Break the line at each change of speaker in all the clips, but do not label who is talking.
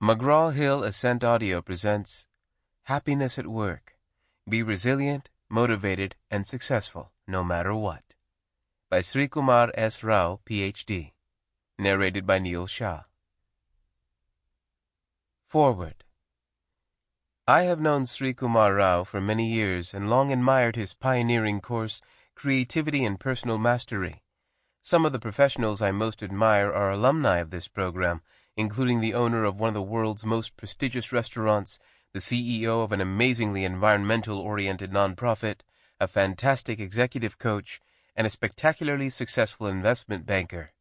McGraw-Hill Ascent Audio presents Happiness at Work. Be resilient, motivated, and successful, no matter what. By Srikumar S. Rao, Ph.D. Narrated by Shah. Forward. I have known Srikumar Rao for many years and long admired his pioneering course, Creativity and Personal Mastery. Some of the professionals I most admire are alumni of this program, including the owner of one of the world's most prestigious restaurants, the CEO of an amazingly environmental-oriented nonprofit, a fantastic executive coach, and a spectacularly successful investment banker.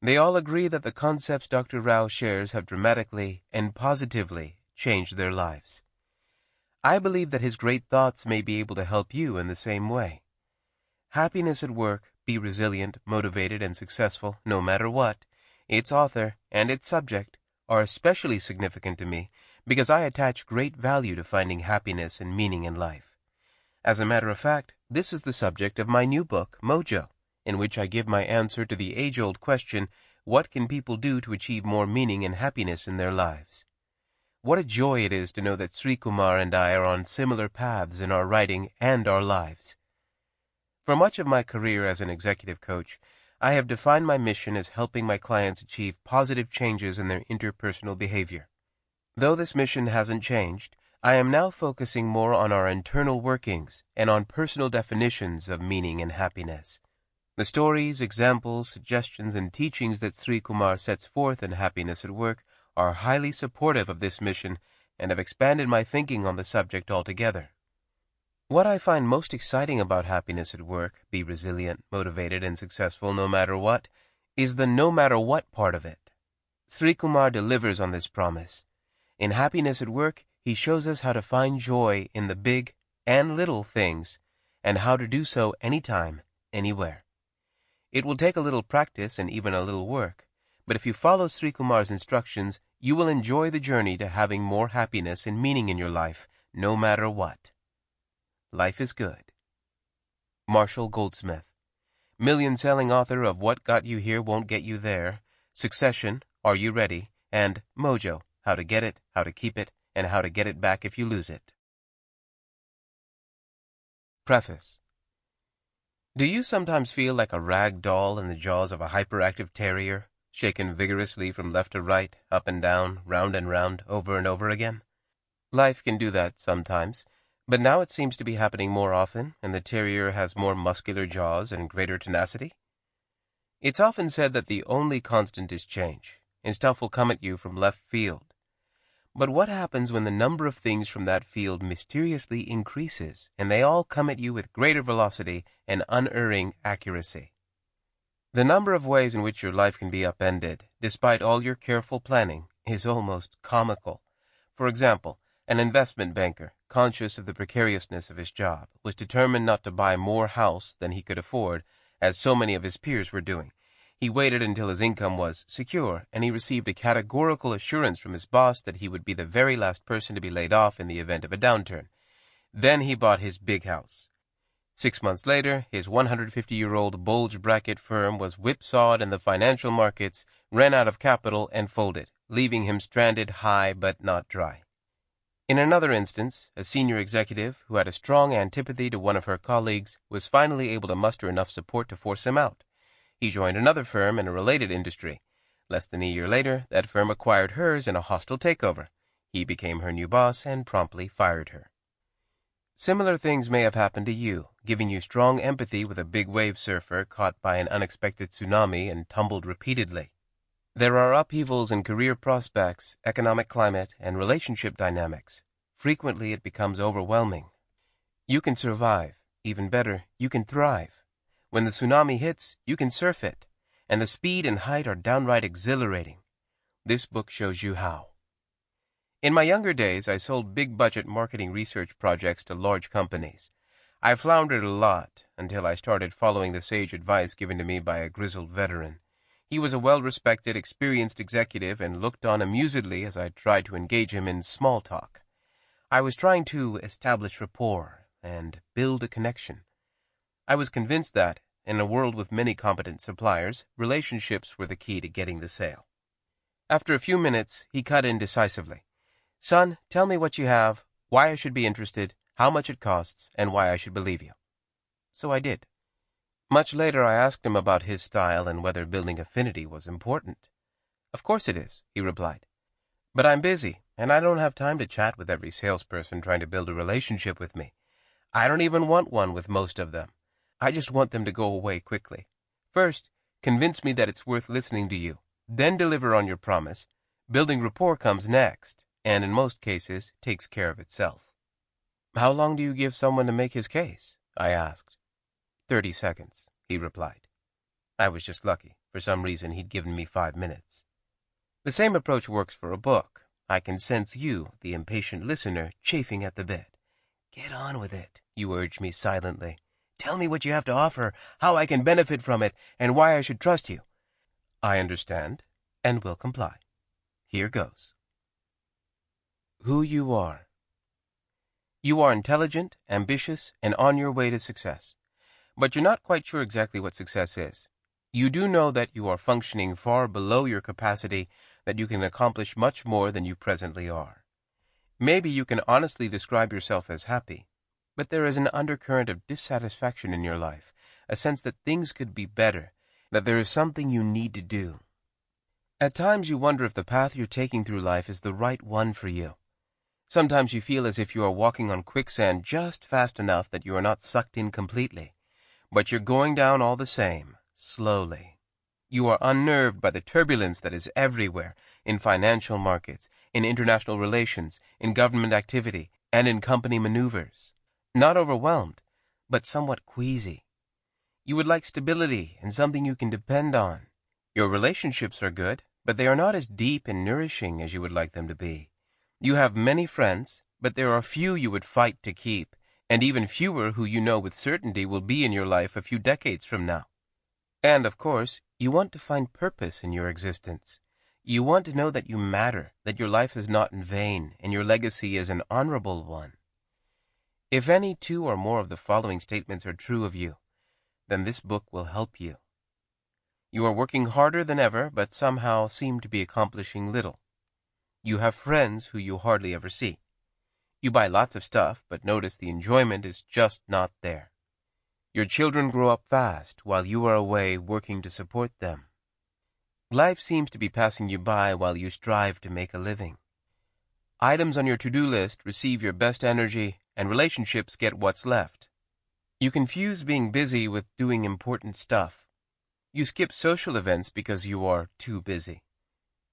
They all agree that the concepts Dr. Rao shares have dramatically and positively changed their lives. I believe that his great thoughts may be able to help you in the same way. Happiness at Work, Be Resilient, Motivated, and Successful, No Matter What, its author and its subject are especially significant to me because I attach great value to finding happiness and meaning in life. As a matter of fact, this is the subject of my new book, Mojo, in which I give my answer to the age-old question, what can people do to achieve more meaning and happiness in their lives? What a joy it is to know that Srikumar and I are on similar paths in our writing and our lives. For much of my career as an executive coach, I have defined my mission as helping my clients achieve positive changes in their interpersonal behavior. Though this mission hasn't changed, I am now focusing more on our internal workings and on personal definitions of meaning and happiness. The stories, examples, suggestions, and teachings that Srikumar sets forth in Happiness at Work are highly supportive of this mission and have expanded my thinking on the subject altogether. What I find most exciting about Happiness at Work, Be Resilient, Motivated, and Successful No Matter What, is the no matter what part of it. Srikumar delivers on this promise. In Happiness at Work, he shows us how to find joy in the big and little things, and how to do so anytime, anywhere. It will take a little practice and even a little work, but if you follow Srikumar's instructions, you will enjoy the journey to having more happiness and meaning in your life, no matter what. Life is good. Marshall Goldsmith, million-selling author of What Got You Here Won't Get You There, Succession, Are You Ready, and Mojo, How to Get It, How to Keep It, and How to Get It Back If You Lose It. Preface. Do you sometimes feel like a rag doll in the jaws of a hyperactive terrier, shaken vigorously from left to right, up and down, round and round, over and over again? Life can do that sometimes. But now it seems to be happening more often, and the terrier has more muscular jaws and greater tenacity. It's often said that the only constant is change, and stuff will come at you from left field. But what happens when the number of things from that field mysteriously increases, and they all come at you with greater velocity and unerring accuracy? The number of ways in which your life can be upended, despite all your careful planning, is almost comical. For example, an investment banker, conscious of the precariousness of his job, was determined not to buy more house than he could afford, as so many of his peers were doing. He waited until his income was secure, and he received a categorical assurance from his boss that he would be the very last person to be laid off in the event of a downturn. Then he bought his big house. 6 months later, his 150-year-old bulge bracket firm was whipsawed in the financial markets, ran out of capital, and folded, leaving him stranded high but not dry. In another instance, a senior executive who had a strong antipathy to one of her colleagues was finally able to muster enough support to force him out. He joined another firm in a related industry. Less than a year later, that firm acquired hers in a hostile takeover. He became her new boss and promptly fired her. Similar things may have happened to you, giving you strong empathy with a big wave surfer caught by an unexpected tsunami and tumbled repeatedly. There are upheavals in career prospects, economic climate, and relationship dynamics. Frequently, it becomes overwhelming. You can survive. Even better, you can thrive. When the tsunami hits, you can surf it, and the speed and height are downright exhilarating. This book shows you how. In my younger days, I sold big-budget marketing research projects to large companies. I floundered a lot until I started following the sage advice given to me by a grizzled veteran. He was a well-respected, experienced executive and looked on amusedly as I tried to engage him in small talk. I was trying to establish rapport and build a connection. I was convinced that, in a world with many competent suppliers, relationships were the key to getting the sale. After a few minutes, he cut in decisively. "Son, tell me what you have, why I should be interested, how much it costs, and why I should believe you." So I did. Much later I asked him about his style and whether building affinity was important. "Of course it is," he replied. "But I'm busy, and I don't have time to chat with every salesperson trying to build a relationship with me. I don't even want one with most of them. I just want them to go away quickly. First, convince me that it's worth listening to you. Then deliver on your promise. Building rapport comes next, and in most cases takes care of itself." "How long do you give someone to make his case?" I asked. 30 seconds, he replied. I was just lucky. For some reason, he'd given me 5 minutes. The same approach works for a book. I can sense you, the impatient listener, chafing at the bit. "Get on with it," you urge me silently. "Tell me what you have to offer, how I can benefit from it, and why I should trust you." I understand, and will comply. Here goes. Who you are. You are intelligent, ambitious, and on your way to success. But you're not quite sure exactly what success is. You do know that you are functioning far below your capacity, that you can accomplish much more than you presently are. Maybe you can honestly describe yourself as happy, but there is an undercurrent of dissatisfaction in your life, a sense that things could be better, that there is something you need to do. At times you wonder if the path you're taking through life is the right one for you. Sometimes you feel as if you are walking on quicksand just fast enough that you are not sucked in completely. But you're going down all the same, slowly. You are unnerved by the turbulence that is everywhere, in financial markets, in international relations, in government activity, and in company maneuvers. Not overwhelmed, but somewhat queasy. You would like stability and something you can depend on. Your relationships are good, but they are not as deep and nourishing as you would like them to be. You have many friends, but there are few you would fight to keep, and even fewer who you know with certainty will be in your life a few decades from now. And, of course, you want to find purpose in your existence. You want to know that you matter, that your life is not in vain, and your legacy is an honorable one. If any 2 or more of the following statements are true of you, then this book will help you. You are working harder than ever, but somehow seem to be accomplishing little. You have friends who you hardly ever see. You buy lots of stuff, but notice the enjoyment is just not there. Your children grow up fast while you are away working to support them. Life seems to be passing you by while you strive to make a living. Items on your to-do list receive your best energy, and relationships get what's left. You confuse being busy with doing important stuff. You skip social events because you are too busy.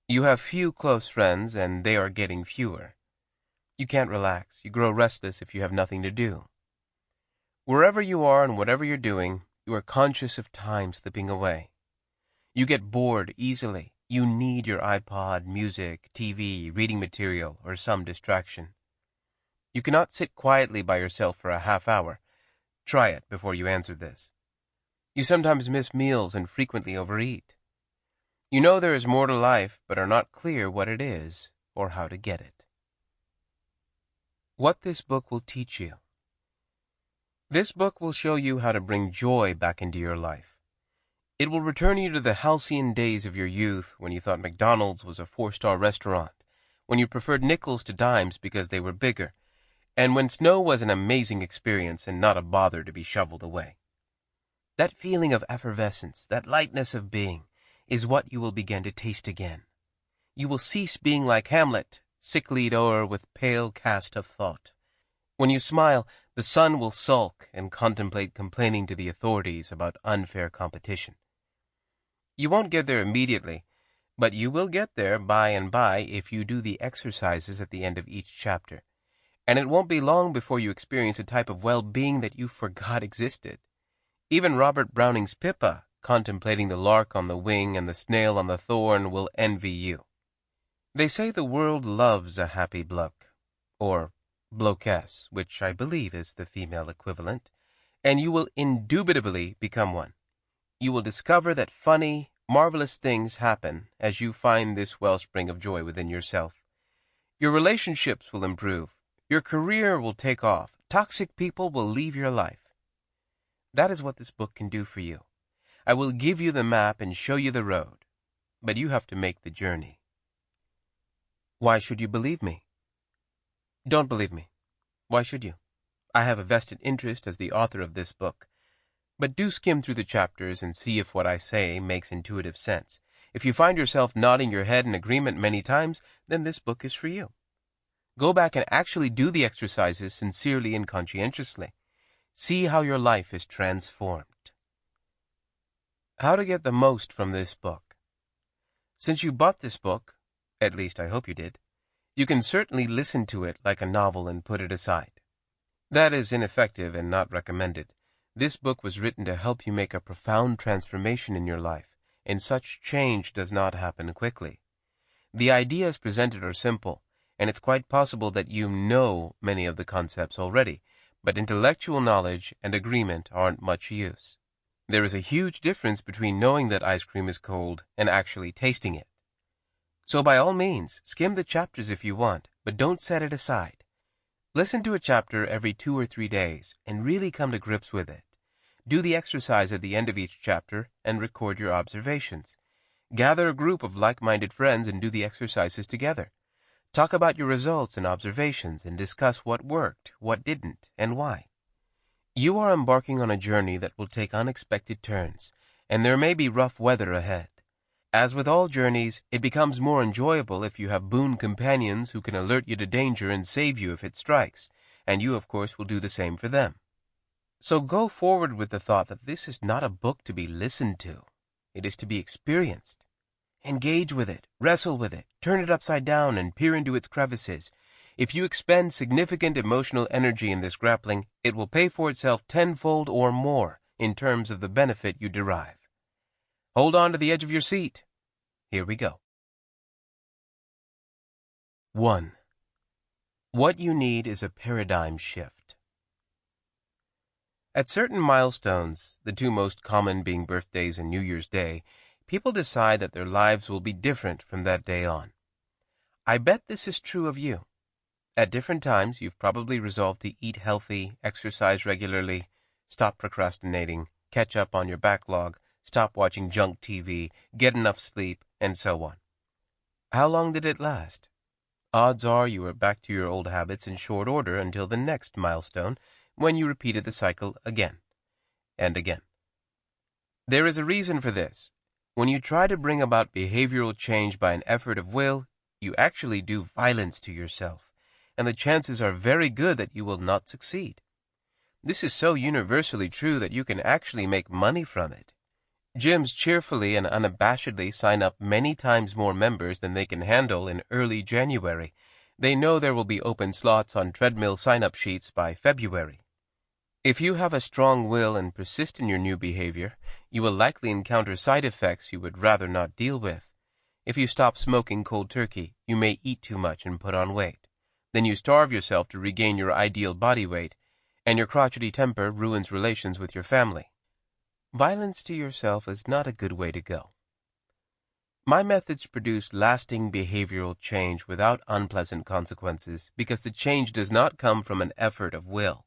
You have few close friends, and they are getting fewer. You can't relax. You grow restless if you have nothing to do. Wherever you are and whatever you're doing, you are conscious of time slipping away. You get bored easily. You need your iPod, music, TV, reading material, or some distraction. You cannot sit quietly by yourself for a half hour. Try it before you answer this. You sometimes miss meals and frequently overeat. You know there is more to life, but are not clear what it is or how to get it. What this book will teach you. This book will show you how to bring joy back into your life. It will return you to the halcyon days of your youth when you thought McDonald's was a 4-star restaurant, when you preferred nickels to dimes because they were bigger, and when snow was an amazing experience and not a bother to be shoveled away. That feeling of effervescence, that lightness of being, is what you will begin to taste again. You will cease being like Hamlet, sicklied o'er with pale cast of thought. When you smile, the sun will sulk and contemplate complaining to the authorities about unfair competition. You won't get there immediately, but you will get there by and by if you do the exercises at the end of each chapter, and it won't be long before you experience a type of well-being that you forgot existed. Even Robert Browning's Pippa, contemplating the lark on the wing and the snail on the thorn, will envy you. They say the world loves a happy bloke, or blokess, which I believe is the female equivalent, and you will indubitably become one. You will discover that funny, marvelous things happen as you find this wellspring of joy within yourself. Your relationships will improve. Your career will take off. Toxic people will leave your life. That is what this book can do for you. I will give you the map and show you the road, but you have to make the journey. Why should you believe me? Don't believe me. Why should you? I have a vested interest as the author of this book. But do skim through the chapters and see if what I say makes intuitive sense. If you find yourself nodding your head in agreement many times, then this book is for you. Go back and actually do the exercises sincerely and conscientiously. See how your life is transformed. How to get the most from this book. Since you bought this book, at least I hope you did, you can certainly listen to it like a novel and put it aside. That is ineffective and not recommended. This book was written to help you make a profound transformation in your life, and such change does not happen quickly. The ideas presented are simple, and it's quite possible that you know many of the concepts already, but intellectual knowledge and agreement aren't much use. There is a huge difference between knowing that ice cream is cold and actually tasting it. So by all means, skim the chapters if you want, but don't set it aside. Listen to a chapter every 2 or 3 days and really come to grips with it. Do the exercise at the end of each chapter and record your observations. Gather a group of like-minded friends and do the exercises together. Talk about your results and observations and discuss what worked, what didn't, and why. You are embarking on a journey that will take unexpected turns, and there may be rough weather ahead. As with all journeys, it becomes more enjoyable if you have boon companions who can alert you to danger and save you if it strikes, and you, of course, will do the same for them. So go forward with the thought that this is not a book to be listened to. It is to be experienced. Engage with it, wrestle with it, turn it upside down, and peer into its crevices. If you expend significant emotional energy in this grappling, it will pay for itself tenfold or more in terms of the benefit you derive. Hold on to the edge of your seat. Here we go. 1. What you need is a paradigm shift. At certain milestones, the two most common being birthdays and New Year's Day, people decide that their lives will be different from that day on. I bet this is true of you. At different times, you've probably resolved to eat healthy, exercise regularly, stop procrastinating, catch up on your backlog, stop watching junk TV, get enough sleep, and so on. How long did it last? Odds are you were back to your old habits in short order until the next milestone, when you repeated the cycle again and again. There is a reason for this. When you try to bring about behavioral change by an effort of will, you actually do violence to yourself, and the chances are very good that you will not succeed. This is so universally true that you can actually make money from it. Gyms cheerfully and unabashedly sign up many times more members than they can handle in early January. They know there will be open slots on treadmill sign-up sheets by February. If you have a strong will and persist in your new behavior, you will likely encounter side effects you would rather not deal with. If you stop smoking cold turkey, you may eat too much and put on weight. Then you starve yourself to regain your ideal body weight, and your crotchety temper ruins relations with your family. Violence to yourself is not a good way to go. My methods produce lasting behavioral change without unpleasant consequences because the change does not come from an effort of will.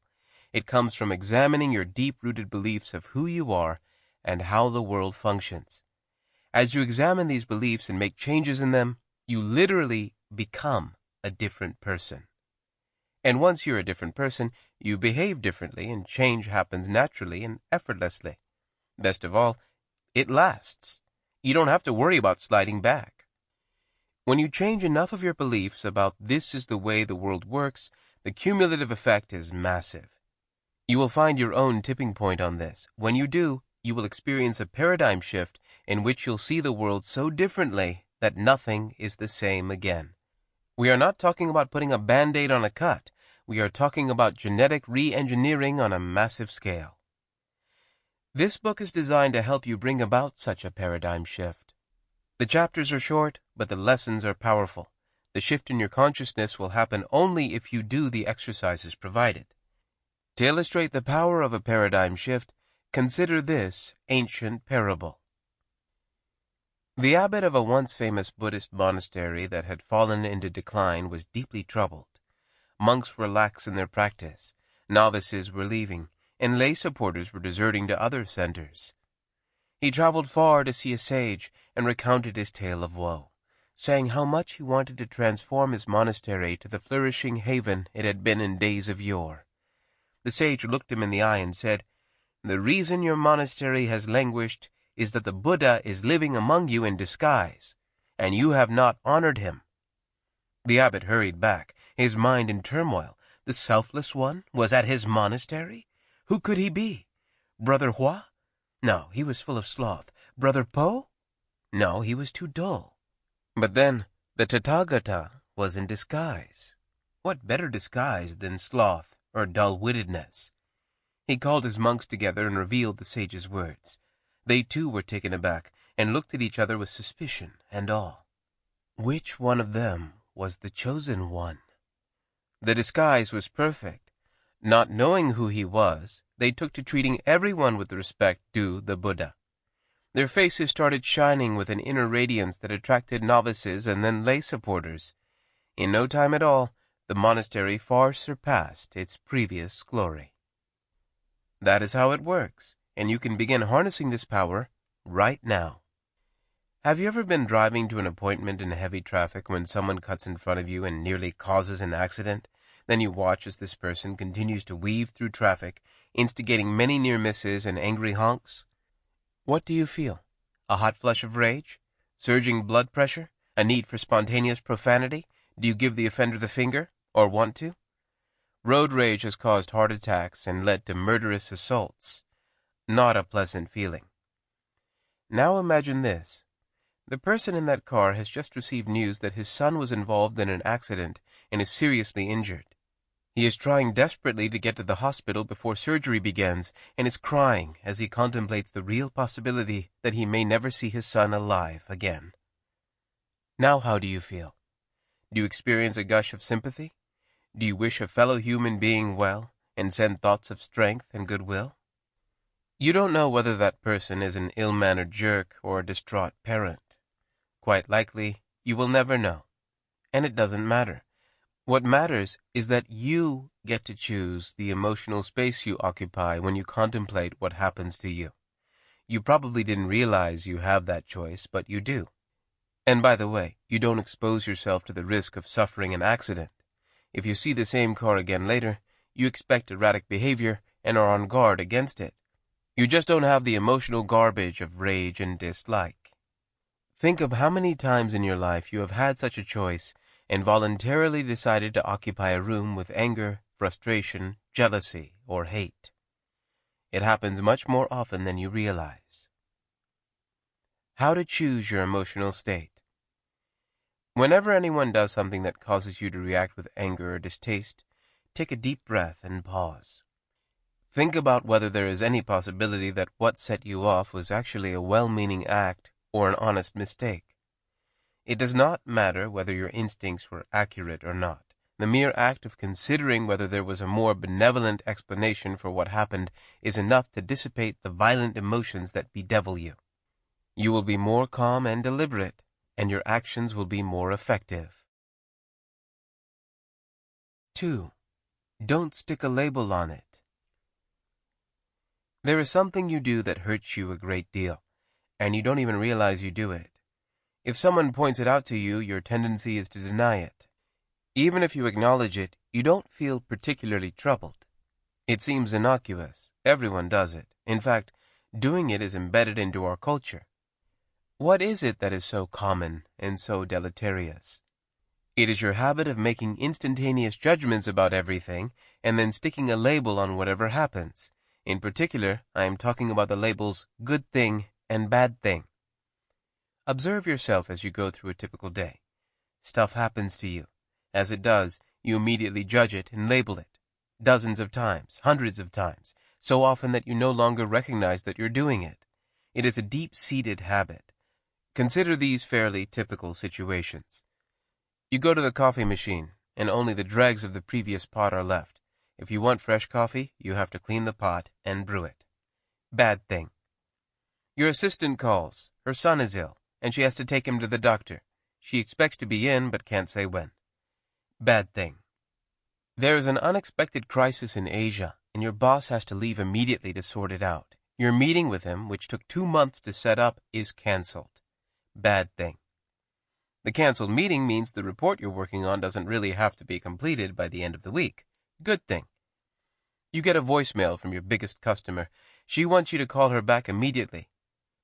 It comes from examining your deep-rooted beliefs of who you are and how the world functions. As you examine these beliefs and make changes in them, you literally become a different person. And once you're a different person, you behave differently and change happens naturally and effortlessly. Best of all, it lasts. You don't have to worry about sliding back. When you change enough of your beliefs about this is the way the world works, the cumulative effect is massive. You will find your own tipping point on this. When you do, you will experience a paradigm shift in which you'll see the world so differently that nothing is the same again. We are not talking about putting a Band-Aid on a cut. We are talking about genetic re-engineering on a massive scale. This book is designed to help you bring about such a paradigm shift. The chapters are short, but the lessons are powerful. The shift in your consciousness will happen only if you do the exercises provided. To illustrate the power of a paradigm shift, consider this ancient parable. The abbot of a once famous Buddhist monastery that had fallen into decline was deeply troubled. Monks were lax in their practice, novices were leaving, and lay supporters were deserting to other centers. He traveled far to see a sage and recounted his tale of woe. saying how much he wanted to transform his monastery to the flourishing haven it had been in days of yore. The sage looked him in the eye and said, "The reason your monastery has languished is that the Buddha is living among you in disguise, and you have not honored him." The abbot hurried back, his mind in turmoil. The selfless one was at his monastery? Who could he be? Brother Hua? No, he was full of sloth. Brother Po? No, he was too dull. But then, the Tathagata was in disguise. What better disguise than sloth or dull-wittedness? He called his monks together and revealed the sage's words. They too were taken aback, and looked at each other with suspicion and awe. Which one of them was the chosen one? The disguise was perfect. Not knowing who he was, they took to treating everyone with the respect due the Buddha. Their faces started shining with an inner radiance that attracted novices and then lay supporters. In no time at all, the monastery far surpassed its previous glory. That is how it works, and you can begin harnessing this power right now. Have you ever been driving to an appointment in heavy traffic when someone cuts in front of you and nearly causes an accident? Then you watch as this person continues to weave through traffic, instigating many near misses and angry honks? What do you feel? A hot flush of rage? Surging blood pressure? A need for spontaneous profanity? Do you give the offender the finger, or want to? Road rage has caused heart attacks and led to murderous assaults. Not a pleasant feeling. Now imagine this. The person in that car has just received news that his son was involved in an accident and is seriously injured. He is trying desperately to get to the hospital before surgery begins and is crying as he contemplates the real possibility that he may never see his son alive again. Now how do you feel? Do you experience a gush of sympathy? Do you wish a fellow human being well and send thoughts of strength and goodwill? You don't know whether that person is an ill-mannered jerk or a distraught parent. Quite likely, you will never know. And it doesn't matter. What matters is that you get to choose the emotional space you occupy when you contemplate what happens to you. You probably didn't realize you have that choice, but you do. And by the way, you don't expose yourself to the risk of suffering an accident. If you see the same car again later, you expect erratic behavior and are on guard against it. You just don't have the emotional garbage of rage and dislike. Think of how many times in your life you have had such a choice and voluntarily decided to occupy a room with anger, frustration, jealousy, or hate. It happens much more often than you realize. How to choose your emotional state. Whenever anyone does something that causes you to react with anger or distaste, take a deep breath and pause. Think about whether there is any possibility that what set you off was actually a well-meaning act or an honest mistake. It does not matter whether your instincts were accurate or not. The mere act of considering whether there was a more benevolent explanation for what happened is enough to dissipate the violent emotions that bedevil you. You will be more calm and deliberate, and your actions will be more effective. 2. Don't stick a label on it. There is something you do that hurts you a great deal, and you don't even realize you do it. If someone points it out to you, your tendency is to deny it. Even if you acknowledge it, you don't feel particularly troubled. It seems innocuous. Everyone does it. In fact, doing it is embedded into our culture. What is it that is so common and so deleterious? It is your habit of making instantaneous judgments about everything and then sticking a label on whatever happens. In particular, I am talking about the labels good thing and bad thing. Observe yourself as you go through a typical day. Stuff happens to you. As it does, you immediately judge it and label it. Dozens of times, hundreds of times, so often that you no longer recognize that you're doing it. It is a deep-seated habit. Consider these fairly typical situations. You go to the coffee machine, and only the dregs of the previous pot are left. If you want fresh coffee, you have to clean the pot and brew it. Bad thing. Your assistant calls. Her son is ill, and she has to take him to the doctor. She expects to be in, but can't say when. Bad thing. There is an unexpected crisis in Asia, and your boss has to leave immediately to sort it out. Your meeting with him, which took 2 months to set up, is cancelled. Bad thing. The canceled meeting means the report you're working on doesn't really have to be completed by the end of the week. Good thing. You get a voicemail from your biggest customer. She wants you to call her back immediately.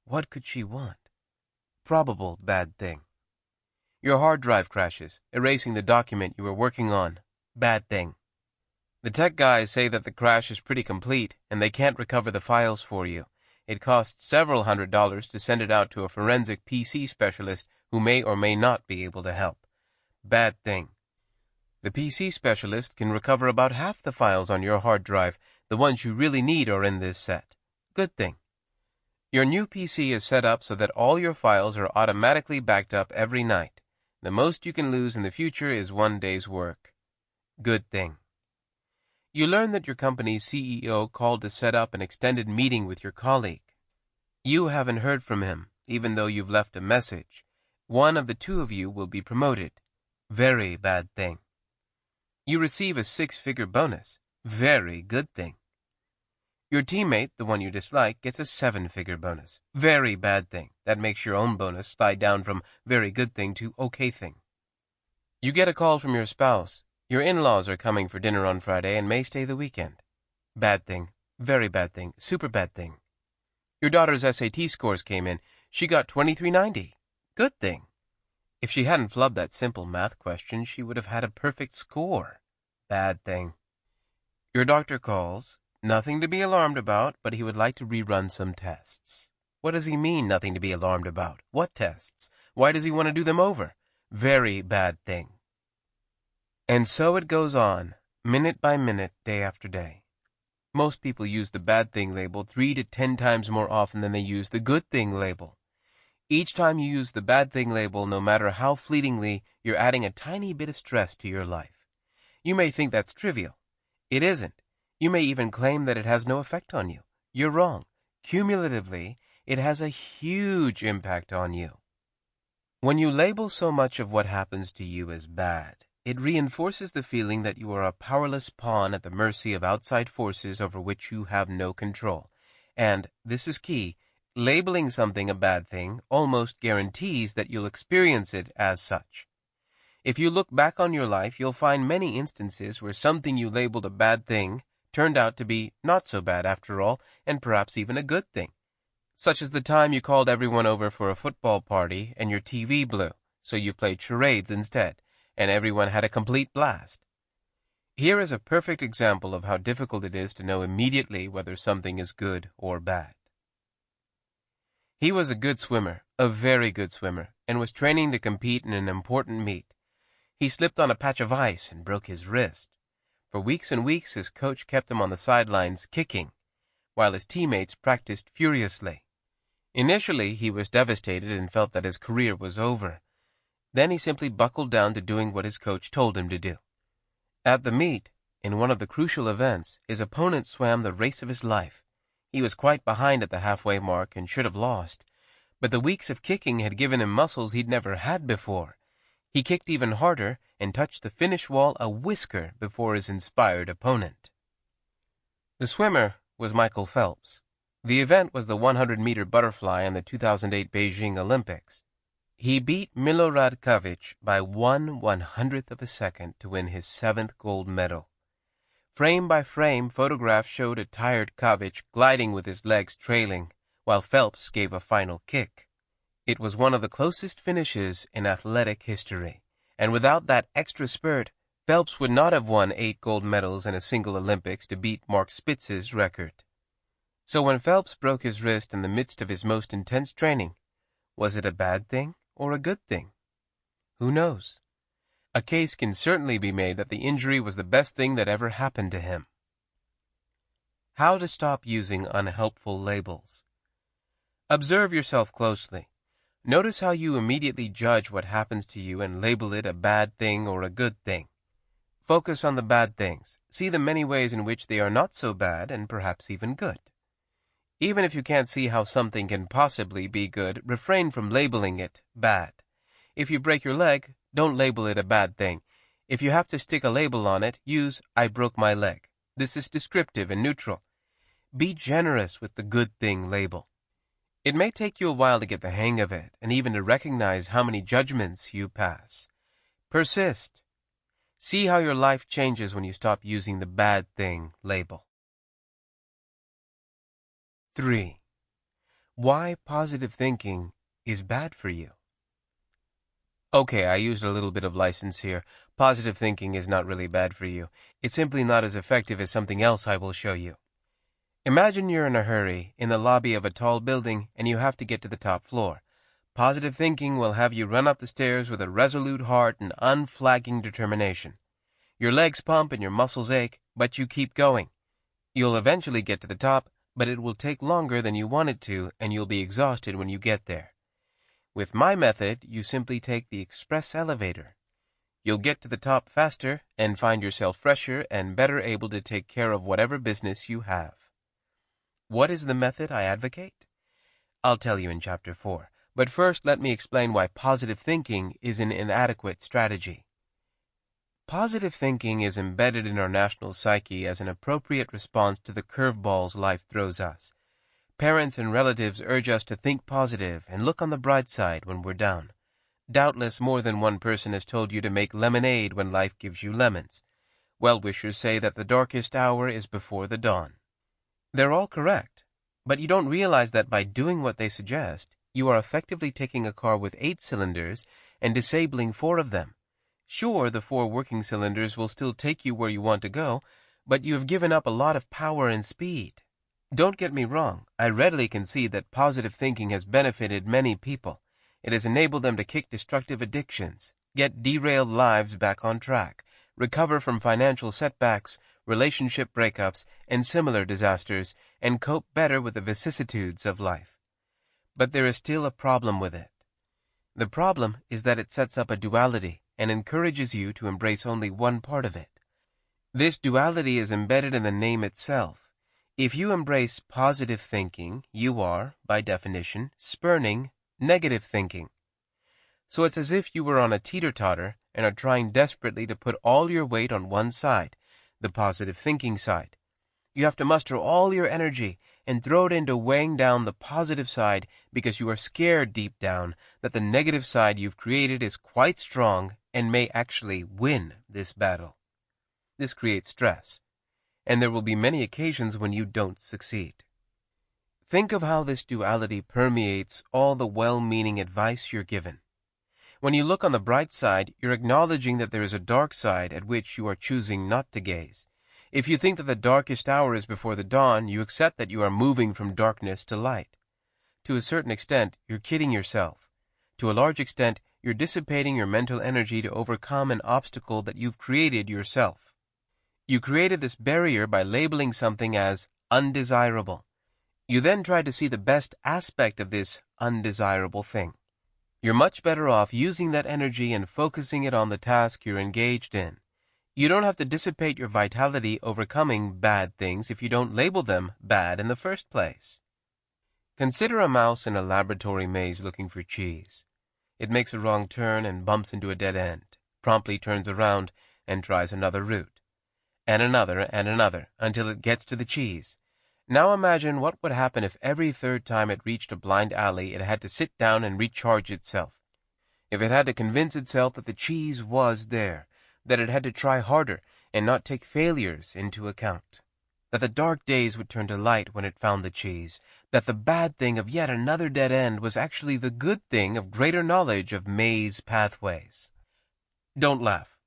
What could she want? Probable bad thing. Your hard drive crashes, erasing the document you were working on. Bad thing. The tech guys say that the crash is pretty complete and they can't recover the files for you. It costs several $100s to send it out to a forensic PC specialist who may or may not be able to help. Bad thing. The PC specialist can recover about half the files on your hard drive. The ones you really need are in this set. Good thing. Your new PC is set up so that all your files are automatically backed up every night. The most you can lose in the future is one day's work. Good thing. You learn that your company's CEO called to set up an extended meeting with your colleague. You haven't heard from him, even though you've left a message. One of the two of you will be promoted. Very bad thing. You receive a 6-figure bonus. Very good thing. Your teammate, the one you dislike, gets a 7-figure bonus. Very bad thing. That makes your own bonus slide down from very good thing to okay thing. You get a call from your spouse. Your in-laws are coming for dinner on Friday and may stay the weekend. Bad thing. Very bad thing. Super bad thing. Your daughter's SAT scores came in. She got 2390. Good thing. If she hadn't flubbed that simple math question, she would have had a perfect score. Bad thing. Your doctor calls. Nothing to be alarmed about, but he would like to rerun some tests. What does he mean, nothing to be alarmed about? What tests? Why does he want to do them over? Very bad thing. And so it goes on, minute by minute, day after day. Most people use the bad thing label 3 to 10 times more often than they use the good thing label. Each time you use the bad thing label, no matter how fleetingly, you're adding a tiny bit of stress to your life. You may think that's trivial. It isn't. You may even claim that it has no effect on you. You're wrong. Cumulatively, it has a huge impact on you. When you label so much of what happens to you as bad, it reinforces the feeling that you are a powerless pawn at the mercy of outside forces over which you have no control. And, this is key, labeling something a bad thing almost guarantees that you'll experience it as such. If you look back on your life, you'll find many instances where something you labeled a bad thing turned out to be not so bad after all, and perhaps even a good thing. Such as the time you called everyone over for a football party and your TV blew, so you played charades instead, and everyone had a complete blast. Here is a perfect example of how difficult it is to know immediately whether something is good or bad. He was a good swimmer, a very good swimmer, and was training to compete in an important meet. He slipped on a patch of ice and broke his wrist. For weeks and weeks, his coach kept him on the sidelines kicking, while his teammates practiced furiously. Initially, he was devastated and felt that his career was over. Then he simply buckled down to doing what his coach told him to do. At the meet, in one of the crucial events, his opponent swam the race of his life. He was quite behind at the halfway mark and should have lost, but the weeks of kicking had given him muscles he'd never had before. He kicked even harder and touched the finish wall a whisker before his inspired opponent. The swimmer was Michael Phelps. The event was the 100-meter butterfly in the 2008 Beijing Olympics. He beat Milorad Kavic by 1/100th of a second to win his 7th gold medal. Frame by frame, photographs showed a tired Kavic gliding with his legs trailing, while Phelps gave a final kick. It was one of the closest finishes in athletic history, and without that extra spurt, Phelps would not have won 8 gold medals in a single Olympics to beat Mark Spitz's record. So when Phelps broke his wrist in the midst of his most intense training, was it a bad thing or a good thing? Who knows? A case can certainly be made that the injury was the best thing that ever happened to him. How to stop using unhelpful labels. Observe yourself closely. Notice how you immediately judge what happens to you and label it a bad thing or a good thing. Focus on the bad things. See the many ways in which they are not so bad and perhaps even good. Even if you can't see how something can possibly be good, refrain from labeling it bad. If you break your leg, don't label it a bad thing. If you have to stick a label on it, use "I broke my leg." This is descriptive and neutral. Be generous with the good thing label. It may take you a while to get the hang of it and even to recognize how many judgments you pass. Persist. See how your life changes when you stop using the bad thing label. 3. Why positive thinking is bad for you. Okay, I used a little bit of license here. Positive thinking is not really bad for you. It's simply not as effective as something else I will show you. Imagine you're in a hurry, in the lobby of a tall building, and you have to get to the top floor. Positive thinking will have you run up the stairs with a resolute heart and unflagging determination. Your legs pump and your muscles ache, but you keep going. You'll eventually get to the top, but it will take longer than you want it to, and you'll be exhausted when you get there. With my method, you simply take the express elevator. You'll get to the top faster and find yourself fresher and better able to take care of whatever business you have. What is the method I advocate? I'll tell you in Chapter 4, but first let me explain why positive thinking is an inadequate strategy. Positive thinking is embedded in our national psyche as an appropriate response to the curveballs life throws us. Parents and relatives urge us to think positive and look on the bright side when we're down. Doubtless more than one person has told you to make lemonade when life gives you lemons. Well-wishers say that the darkest hour is before the dawn. They're all correct, but you don't realize that by doing what they suggest, you are effectively taking a car with 8 cylinders and disabling 4 of them. Sure, the 4 working cylinders will still take you where you want to go, but you have given up a lot of power and speed. Don't get me wrong, I readily concede that positive thinking has benefited many people. It has enabled them to kick destructive addictions, get derailed lives back on track, recover from financial setbacks, relationship breakups, and similar disasters, and cope better with the vicissitudes of life. But there is still a problem with it. The problem is that it sets up a duality and encourages you to embrace only one part of it. This duality is embedded in the name itself. If you embrace positive thinking, you are, by definition, spurning negative thinking. So it's as if you were on a teeter-totter and are trying desperately to put all your weight on one side, the positive thinking side. You have to muster all your energy and throw it into weighing down the positive side because you are scared deep down that the negative side you've created is quite strong and may actually win this battle. This creates stress, and there will be many occasions when you don't succeed. Think of how this duality permeates all the well-meaning advice you're given. When you look on the bright side, you're acknowledging that there is a dark side at which you are choosing not to gaze. If you think that the darkest hour is before the dawn, you accept that you are moving from darkness to light. To a certain extent, you're kidding yourself. To a large extent, you're dissipating your mental energy to overcome an obstacle that you've created yourself. You created this barrier by labeling something as undesirable. You then try to see the best aspect of this undesirable thing. You're much better off using that energy and focusing it on the task you're engaged in. You don't have to dissipate your vitality overcoming bad things if you don't label them bad in the first place. Consider a mouse in a laboratory maze looking for cheese. It makes a wrong turn and bumps into a dead end, promptly turns around and tries another route, and another, until it gets to the cheese. Now imagine what would happen if every third time it reached a blind alley it had to sit down and recharge itself. If it had to convince itself that the cheese was there, that it had to try harder and not take failures into account, that the dark days would turn to light when it found the cheese, that the bad thing of yet another dead end was actually the good thing of greater knowledge of maze pathways. Don't laugh.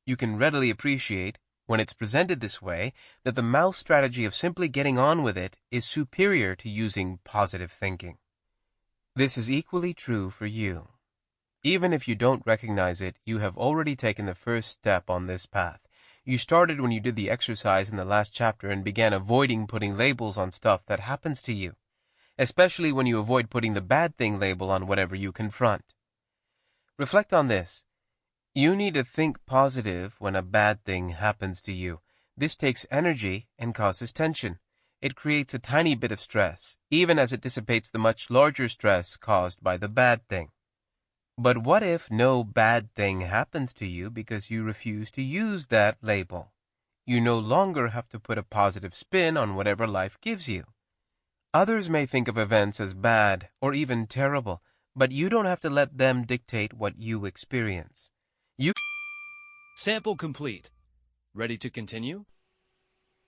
You can readily appreciate, when it's presented this way, that the mouse strategy of simply getting on with it is superior to using positive thinking. This is equally true for you. Even if you don't recognize it, you have already taken the first step on this path. You started when you did the exercise in the last chapter and began avoiding putting labels on stuff that happens to you, especially when you avoid putting the bad thing label on whatever you confront. Reflect on this. You need to think positive when a bad thing happens to you. This takes energy and causes tension. It creates a tiny bit of stress, even as it dissipates the much larger stress caused by the bad thing. But what if no bad thing happens to you because you refuse to use that label? You no longer have to put a positive spin on whatever life gives you. Others may think of events as bad or even terrible, but you don't have to let them dictate what you experience.
Sample complete. Ready to continue?